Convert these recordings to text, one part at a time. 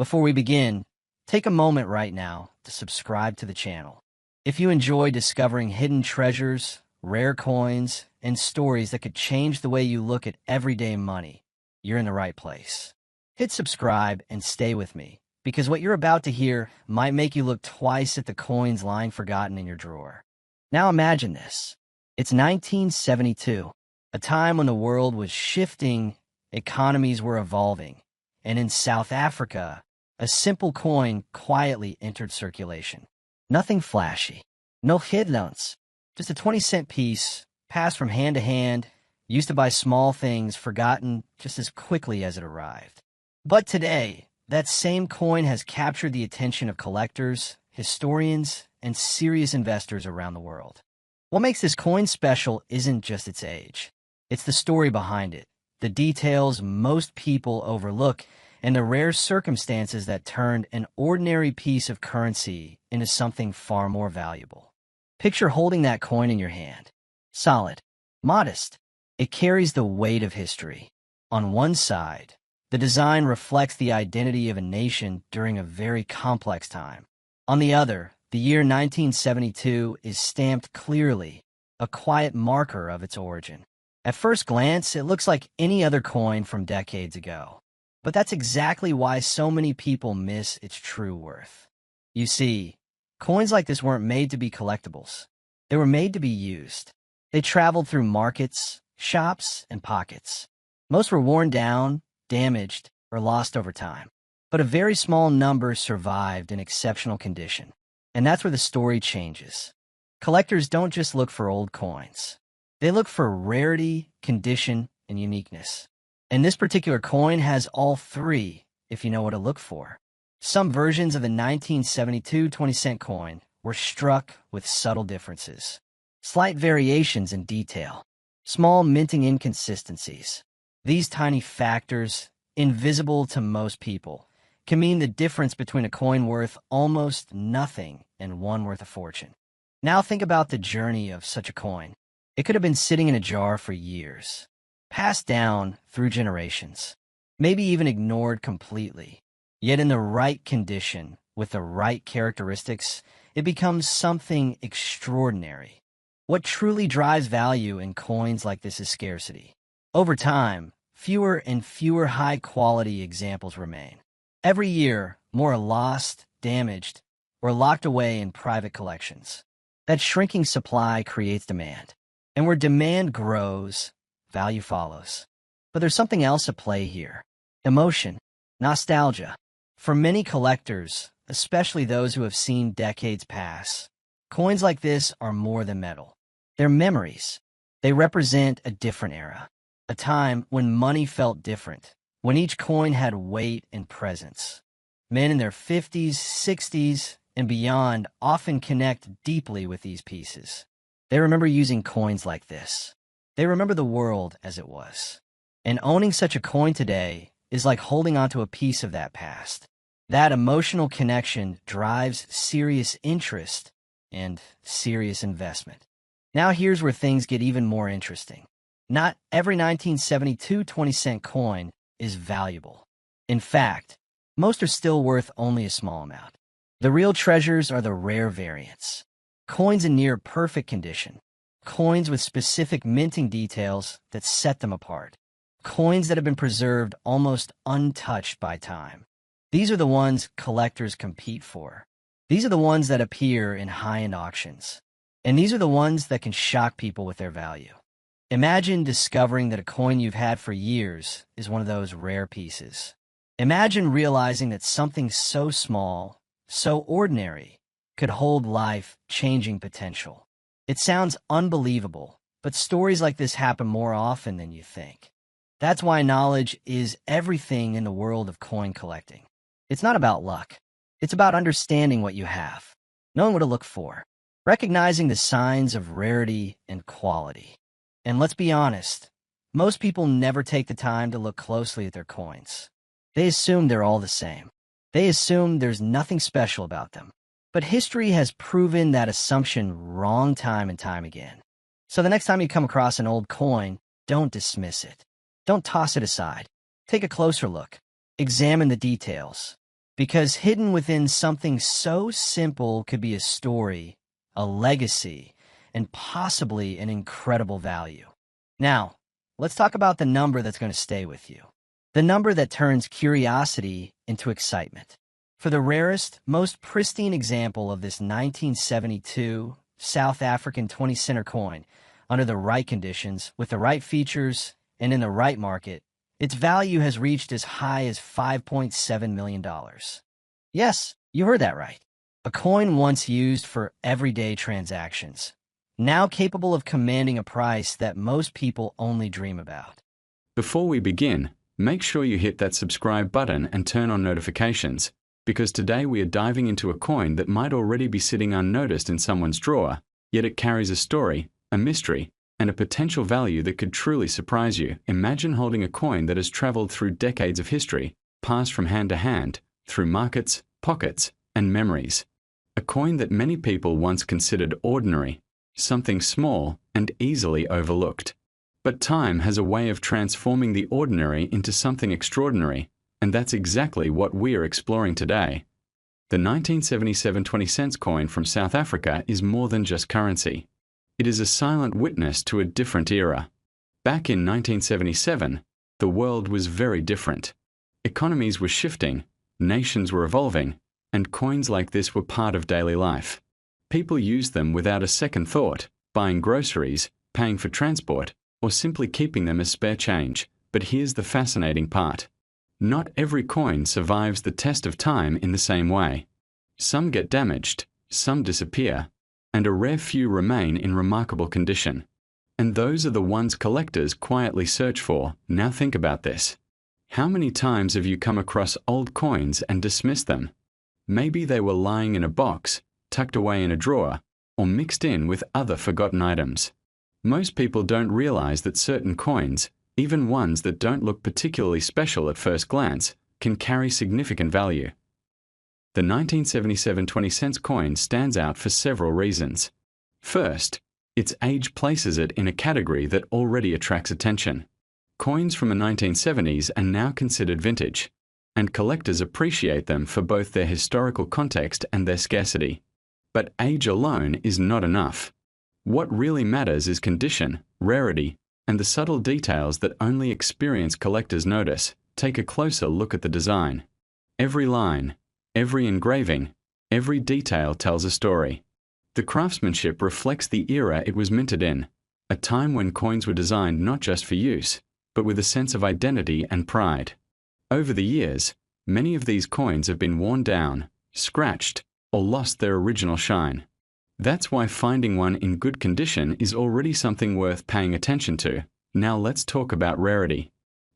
Before we begin, take a moment right now to subscribe to the channel. If you enjoy discovering hidden treasures, rare coins, and stories that could change the way you look at everyday money, you're in the right place. Hit subscribe and stay with me, because what you're about to hear might make you look twice at the coins lying forgotten in your drawer. Now imagine this. It's 1972, a time when the world was shifting, economies were evolving, and in South Africa, a simple coin quietly entered circulation. Nothing flashy, no headlines, just a 20-cent piece, passed from hand to hand, used to buy small things, forgotten just as quickly as it arrived. But today, that same coin has captured the attention of collectors, historians, and serious investors around the world. What makes this coin special isn't just its age. It's the story behind it, the details most people overlook, and the rare circumstances that turned an ordinary piece of currency into something far more valuable. Picture holding that coin in your hand. Solid, modest. It carries the weight of history. On one side, the design reflects the identity of a nation during a very complex time. On the other, the year 1972 is stamped clearly, a quiet marker of its origin. At first glance, it looks like any other coin from decades ago. But that's exactly why so many people miss its true worth. You see, coins like this weren't made to be collectibles. They were made to be used. They traveled through markets, shops, and pockets. Most were worn down, damaged, or lost over time. But a very small number survived in exceptional condition. And that's where the story changes. Collectors don't just look for old coins. They look for rarity, condition, and uniqueness. And this particular coin has all three, if you know what to look for. Some versions of the 1972 20-cent coin were struck with subtle differences. Slight variations in detail. Small minting inconsistencies. These tiny factors, invisible to most people, can mean the difference between a coin worth almost nothing and one worth a fortune. Now think about the journey of such a coin. It could have been sitting in a jar for years, passed down through generations, maybe even ignored completely. Yet in the right condition, with the right characteristics, it becomes something extraordinary. What truly drives value in coins like this is scarcity. Over time, fewer and fewer high-quality examples remain. Every year, more are lost, damaged, or locked away in private collections. That shrinking supply creates demand. And where demand grows, value follows. But there's something else at play here. Emotion, nostalgia. For many collectors, especially those who have seen decades pass, coins like this are more than metal. They're memories. They represent a different era, a time when money felt different, when each coin had weight and presence. Men in their 50s, 60s, and beyond often connect deeply with these pieces. They remember using coins like this. They remember the world as it was. And owning such a coin today is like holding onto a piece of that past. That emotional connection drives serious interest and serious investment. Now here's where things get even more interesting. Not every 1972 20-cent coin is valuable. In fact, most are still worth only a small amount. The real treasures are the rare variants. Coins in near perfect condition. Coins with specific minting details that set them apart. Coins that have been preserved almost untouched by time. These are the ones collectors compete for. These are the ones that appear in high-end auctions. And these are the ones that can shock people with their value. Imagine discovering that a coin you've had for years is one of those rare pieces. Imagine realizing that something so small, so ordinary, could hold life-changing potential. It sounds unbelievable, but stories like this happen more often than you think. That's why knowledge is everything in the world of coin collecting. It's not about luck. It's about understanding what you have, knowing what to look for, recognizing the signs of rarity and quality. And let's be honest, most people never take the time to look closely at their coins. They assume they're all the same. They assume there's nothing special about them. But history has proven that assumption wrong time and time again. So the next time you come across an old coin, don't dismiss it. Don't toss it aside. Take a closer look. Examine the details. Because hidden within something so simple could be a story, a legacy, and possibly an incredible value. Now, let's talk about the number that's going to stay with you. The number that turns curiosity into excitement. For the rarest, most pristine example of this 1972 South African 20-center coin, under the right conditions, with the right features, and in the right market, its value has reached as high as $5.7 million. Yes, you heard that right. A coin once used for everyday transactions, now capable of commanding a price that most people only dream about. Before we begin, make sure you hit that subscribe button and turn on notifications, because today we are diving into a coin that might already be sitting unnoticed in someone's drawer, yet it carries a story, a mystery, and a potential value that could truly surprise you. Imagine holding a coin that has traveled through decades of history, passed from hand to hand, through markets, pockets, and memories. A coin that many people once considered ordinary, something small and easily overlooked. But time has a way of transforming the ordinary into something extraordinary, and that's exactly what we're exploring today. The 1977 20-cent coin from South Africa is more than just currency. It is a silent witness to a different era. Back in 1977, the world was very different. Economies were shifting, nations were evolving, and coins like this were part of daily life. People used them without a second thought, buying groceries, paying for transport, or simply keeping them as spare change. But here's the fascinating part. Not every coin survives the test of time in the same way. Some get damaged, some disappear, and a rare few remain in remarkable condition. And those are the ones collectors quietly search for. Now think about this. How many times have you come across old coins and dismissed them? Maybe they were lying in a box, tucked away in a drawer, or mixed in with other forgotten items. Most people don't realize that certain coins, even ones that don't look particularly special at first glance, can carry significant value. The 1977 20-cent coin stands out for several reasons. First, its age places it in a category that already attracts attention. Coins from the 1970s are now considered vintage, and collectors appreciate them for both their historical context and their scarcity. But age alone is not enough. What really matters is condition, rarity, and the subtle details that only experienced collectors notice. Take a closer look at the design. Every line, every engraving, every detail tells a story. The craftsmanship reflects the era it was minted in, a time when coins were designed not just for use, but with a sense of identity and pride. Over the years, many of these coins have been worn down, scratched, or lost their original shine. That's why finding one in good condition is already something worth paying attention to. Now let's talk about rarity.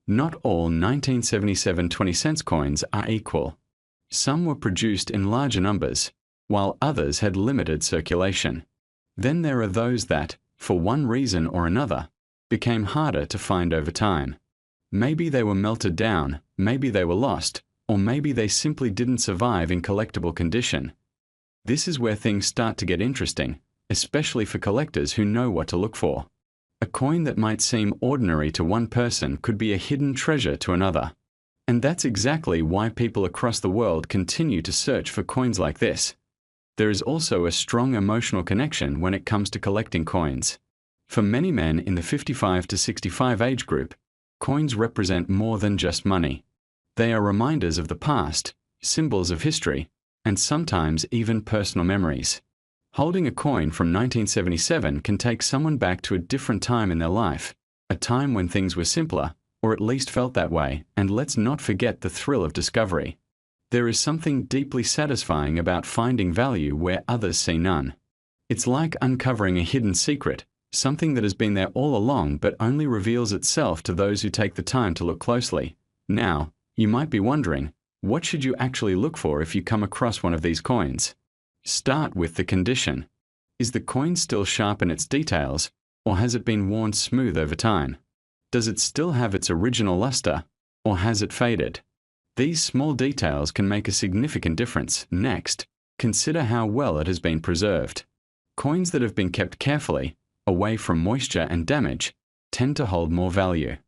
Not all 1977 20-cent coins are equal. Some were produced in larger numbers, while others had limited circulation. Then there are those that, for one reason or another, became harder to find over time. Maybe they were melted down, maybe they were lost, or maybe they simply didn't survive in collectible condition. This is where things start to get interesting, especially for collectors who know what to look for. A coin that might seem ordinary to one person could be a hidden treasure to another. And that's exactly why people across the world continue to search for coins like this. There is also a strong emotional connection when it comes to collecting coins. For many men in the 55 to 65 age group, coins represent more than just money. They are reminders of the past, symbols of history, and sometimes even personal memories. Holding a coin from 1977 can take someone back to a different time in their life, a time when things were simpler, or at least felt that way, and let's not forget the thrill of discovery. There is something deeply satisfying about finding value where others see none. It's like uncovering a hidden secret, something that has been there all along but only reveals itself to those who take the time to look closely. Now, you might be wondering, what should you actually look for if you come across one of these coins? Start with the condition. Is the coin still sharp in its details, or has it been worn smooth over time? Does it still have its original luster, or has it faded? These small details can make a significant difference. Next, consider how well it has been preserved. Coins that have been kept carefully, away from moisture and damage, tend to hold more value.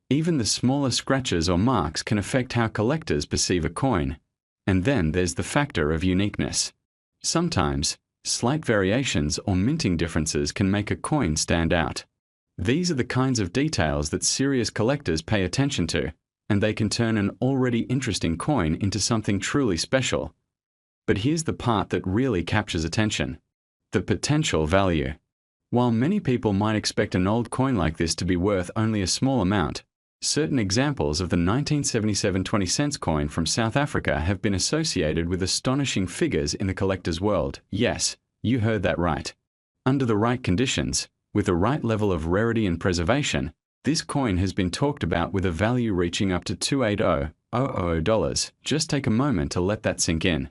Even the smaller scratches or marks can affect how collectors perceive a coin. And then there's the factor of uniqueness. Sometimes, slight variations or minting differences can make a coin stand out. These are the kinds of details that serious collectors pay attention to, and they can turn an already interesting coin into something truly special. But here's the part that really captures attention: the potential value. While many people might expect an old coin like this to be worth only a small amount, certain examples of the 1977 20-cent coin from South Africa have been associated with astonishing figures in the collector's world. Yes, you heard that right. Under the right conditions, with the right level of rarity and preservation, this coin has been talked about with a value reaching up to $280,000. Just take a moment to let that sink in.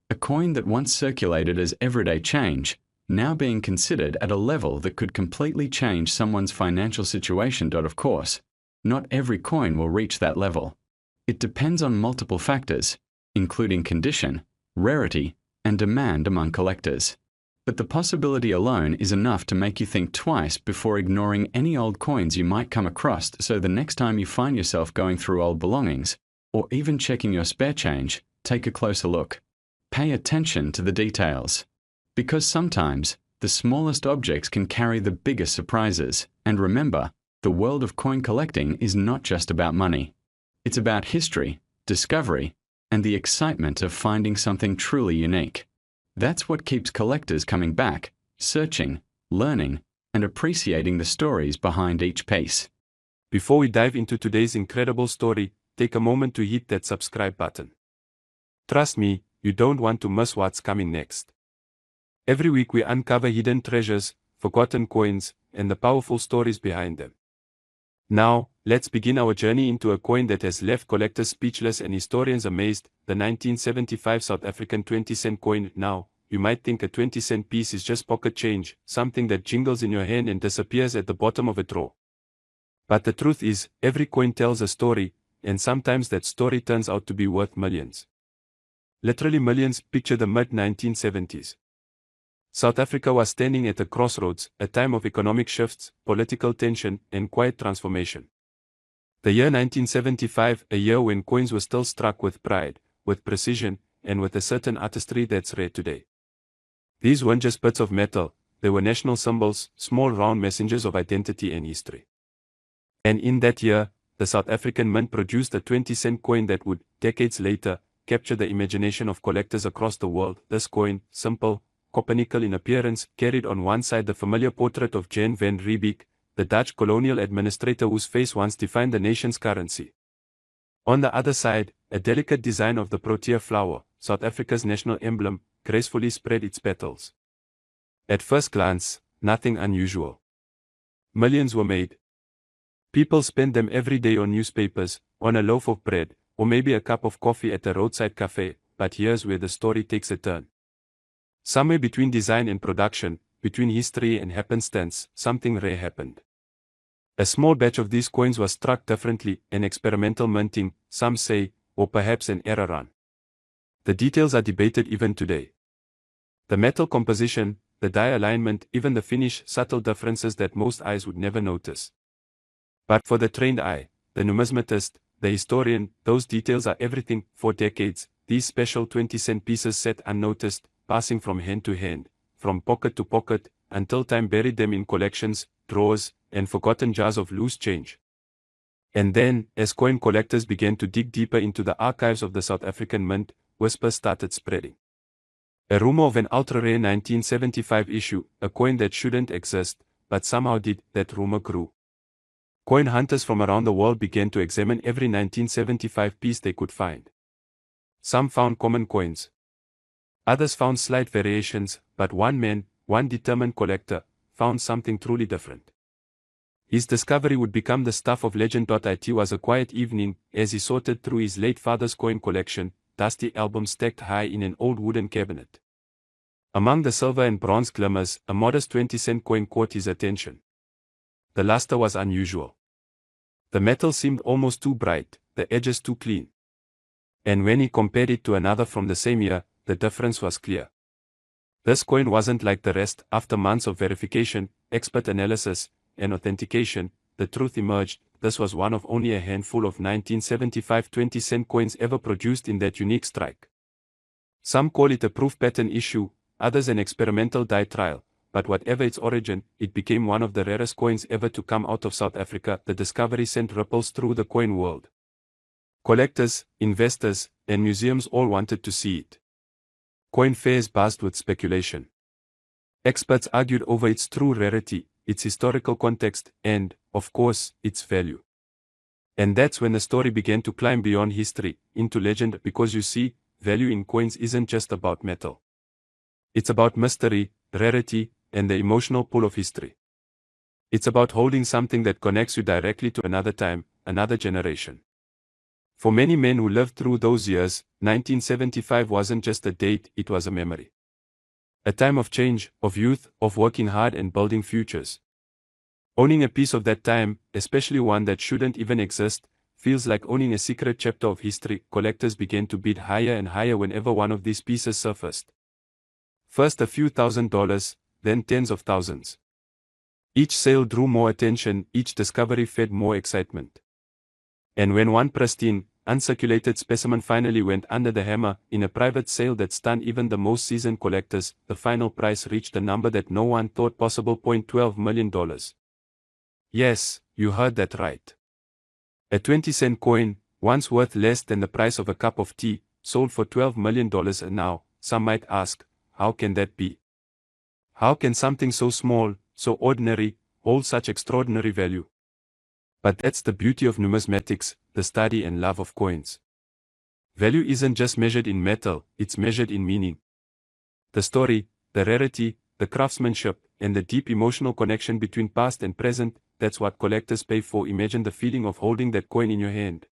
A coin that once circulated as everyday change, now being considered at a level that could completely change someone's financial situation. Of course, not every coin will reach that level. It depends on multiple factors, including condition, rarity, and demand among collectors. But the possibility alone is enough to make you think twice before ignoring any old coins you might come across, so the next time you find yourself going through old belongings, or even checking your spare change, take a closer look. Pay attention to the details. Because sometimes, the smallest objects can carry the biggest surprises. And remember, the world of coin collecting is not just about money. It's about history, discovery, and the excitement of finding something truly unique. That's what keeps collectors coming back, searching, learning, and appreciating the stories behind each piece. Before we dive into today's incredible story, take a moment to hit that subscribe button. Trust me, you don't want to miss what's coming next. Every week we uncover hidden treasures, forgotten coins, and the powerful stories behind them. Now, let's begin our journey into a coin that has left collectors speechless and historians amazed, the 1975 South African 20-cent coin. Now, you might think a 20-cent piece is just pocket change, something that jingles in your hand and disappears at the bottom of a drawer. But the truth is, every coin tells a story, and sometimes that story turns out to be worth millions. Literally millions. Picture the mid-1970s. South Africa was standing at a crossroads, a time of economic shifts, political tension, and quiet transformation. The year 1975, a year when coins were still struck with pride, with precision, and with a certain artistry that's rare today. These weren't just bits of metal, they were national symbols, small round messengers of identity and history. And in that year, the South African Mint produced a 20-cent coin that would, decades later, capture the imagination of collectors across the world. This coin, simple, copper-nickel in appearance, carried on one side the familiar portrait of Jan van Riebeeck, the Dutch colonial administrator whose face once defined the nation's currency. On the other side, a delicate design of the protea flower, South Africa's national emblem, gracefully spread its petals. At first glance, nothing unusual. Millions were made. People spent them every day on newspapers, on a loaf of bread, or maybe a cup of coffee at a roadside cafe. But here's where the story takes a turn. Somewhere between design and production, between history and happenstance, something rare happened. A small batch of these coins was struck differently, an experimental minting, some say, or perhaps an error run. The details are debated even today. The metal composition, the die alignment, even the finish, subtle differences that most eyes would never notice. But for the trained eye, the numismatist, the historian, those details are everything. For decades, these special 20-cent pieces sat unnoticed, passing from hand to hand, from pocket to pocket, until time buried them in collections, drawers, and forgotten jars of loose change. And then, as coin collectors began to dig deeper into the archives of the South African Mint, whispers started spreading. A rumor of an ultra-rare 1975 issue, a coin that shouldn't exist, but somehow did. That rumor grew. Coin hunters from around the world began to examine every 1975 piece they could find. Some found common coins. Others found slight variations, but one man, one determined collector, found something truly different. His discovery would become the stuff of legend. It was a quiet evening, as he sorted through his late father's coin collection, dusty albums stacked high in an old wooden cabinet. Among the silver and bronze glimmers, a modest 20-cent coin caught his attention. The luster was unusual. The metal seemed almost too bright, the edges too clean. And when he compared it to another from the same year, the difference was clear. This coin wasn't like the rest. After months of verification, expert analysis, and authentication, the truth emerged. This was one of only a handful of 1975 20-cent coins ever produced in that unique strike. Some call it a proof pattern issue, others an experimental die trial, but whatever its origin, it became one of the rarest coins ever to come out of South Africa. The discovery sent ripples through the coin world. Collectors, investors, and museums all wanted to see it. Coin fairs buzzed with speculation. Experts argued over its true rarity, its historical context, and, of course, its value. And that's when the story began to climb beyond history, into legend, because you see, value in coins isn't just about metal. It's about mystery, rarity, and the emotional pull of history. It's about holding something that connects you directly to another time, another generation. For many men who lived through those years, 1975 wasn't just a date, it was a memory. A time of change, of youth, of working hard and building futures. Owning a piece of that time, especially one that shouldn't even exist, feels like owning a secret chapter of history. Collectors began to bid higher and higher whenever one of these pieces surfaced. First a few $1,000s, then tens of thousands. Each sale drew more attention, each discovery fed more excitement. And when one pristine, uncirculated specimen finally went under the hammer, in a private sale that stunned even the most seasoned collectors, the final price reached a number that no one thought possible: $12 million. Yes, you heard that right. A 20-cent coin, once worth less than the price of a cup of tea, sold for $12 million. And now, some might ask, how can that be? How can something so small, so ordinary, hold such extraordinary value? But that's the beauty of numismatics, the study and love of coins. Value isn't just measured in metal, it's measured in meaning. The story, the rarity, the craftsmanship, and the deep emotional connection between past and present, that's what collectors pay for. Imagine the feeling of holding that coin in your hand.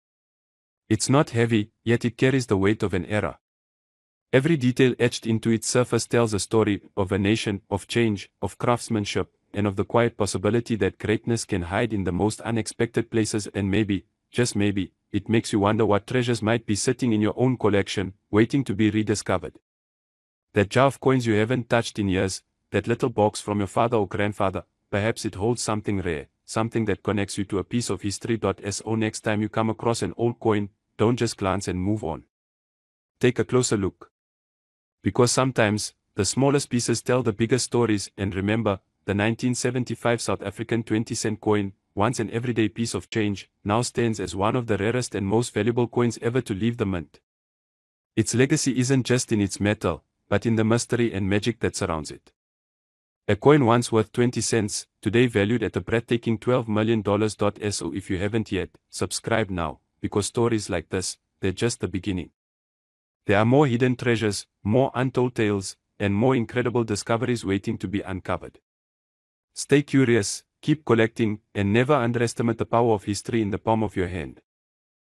It's not heavy, yet it carries the weight of an era. Every detail etched into its surface tells a story of a nation, of change, of craftsmanship, and of the quiet possibility that greatness can hide in the most unexpected places. And maybe, just maybe, it makes you wonder what treasures might be sitting in your own collection, waiting to be rediscovered. That jar of coins you haven't touched in years, that little box from your father or grandfather, perhaps it holds something rare, something that connects you to a piece of history. So next time you come across an old coin, don't just glance and move on. Take a closer look. Because sometimes, the smallest pieces tell the biggest stories. And remember, the 1975 South African 20-cent coin, once an everyday piece of change, now stands as one of the rarest and most valuable coins ever to leave the mint. Its legacy isn't just in its metal, but in the mystery and magic that surrounds it. A coin once worth 20 cents, today valued at a breathtaking $12 million. So if you haven't yet, subscribe now, because stories like this, they're just the beginning. There are more hidden treasures, more untold tales, and more incredible discoveries waiting to be uncovered. Stay curious, keep collecting, and never underestimate the power of history in the palm of your hand.